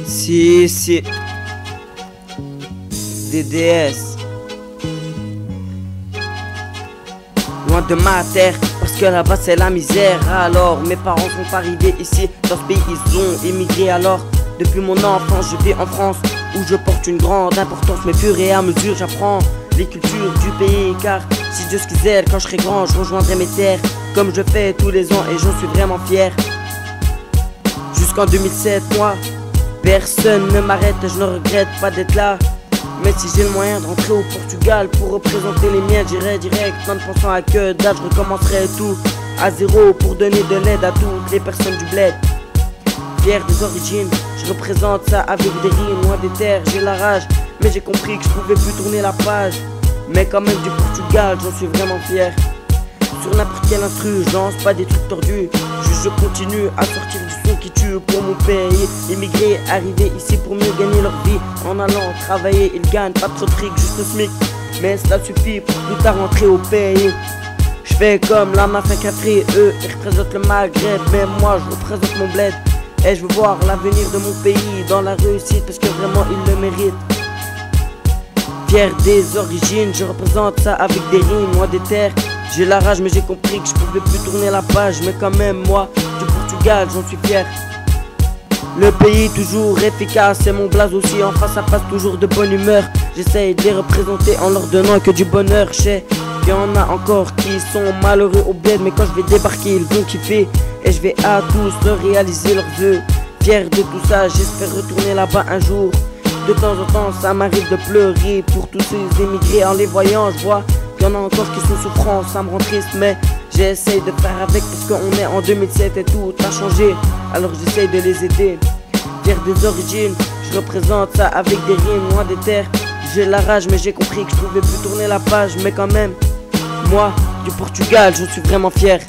Si DDS. Loin de ma terre, parce que là-bas c'est la misère. Alors mes parents sont arrivés ici, dans ce pays ils ont émigré. Alors depuis mon enfance je vis en France, où je porte une grande importance. Mais fur et à mesure j'apprends les cultures du pays. Car si Dieu se quiser, quand je serai grand je rejoindrai mes terres, comme je fais tous les ans et j'en suis vraiment fier. Jusqu'en 2007 moi, personne ne m'arrête, je ne regrette pas d'être là. Mais si j'ai le moyen de rentrer au Portugal pour représenter les miens, j'irai direct, en ne pensant à que dalle, je recommencerai tout à zéro pour donner de l'aide à toutes les personnes du bled. Fier des origines, je représente ça avec des rimes, loin des terres, j'ai la rage. Mais j'ai compris que je pouvais plus tourner la page. Mais quand même du Portugal, j'en suis vraiment fier. Sur n'importe quel instru, je lance pas des trucs tordus. Juste je continue à sortir du son qui tue pour mon pays. Immigrés arrivés ici pour mieux gagner leur vie. En allant travailler, ils gagnent pas trop de fric, juste le SMIC. Mais cela suffit pour plus tard rentrer au pays. Je fais comme la mafia Capri, eux ils représentent le Maghreb, mais moi je représente mon bled. Et je veux voir l'avenir de mon pays dans la réussite, parce que vraiment il le mérite. Fier des origines, je représente ça avec des rimes, loin des terres. J'ai la rage mais j'ai compris que je pouvais plus tourner la page. Mais quand même moi, du Portugal j'en suis fier. Le pays toujours efficace, c'est mon blaze aussi. En face à face toujours de bonne humeur. J'essaye de les représenter en leur donnant que du bonheur. Je sais qu'il y en a encore qui sont malheureux au bled, mais quand je vais débarquer ils vont kiffer. Et je vais à tous leur réaliser leurs vœux. Fier de tout ça, j'espère retourner là-bas un jour. De temps en temps ça m'arrive de pleurer pour tous ces émigrés. En les voyant je vois qu'il y en a encore qui sont souffrants, ça me rend triste. Mais j'essaye de faire avec parce qu'on est en 2007 et tout a changé. Alors j'essaye de les aider. Fier des origines, je représente ça avec des rimes, loin des terres. J'ai la rage mais j'ai compris que je pouvais plus tourner la page. Mais quand même, moi, du Portugal, j'en suis vraiment fier.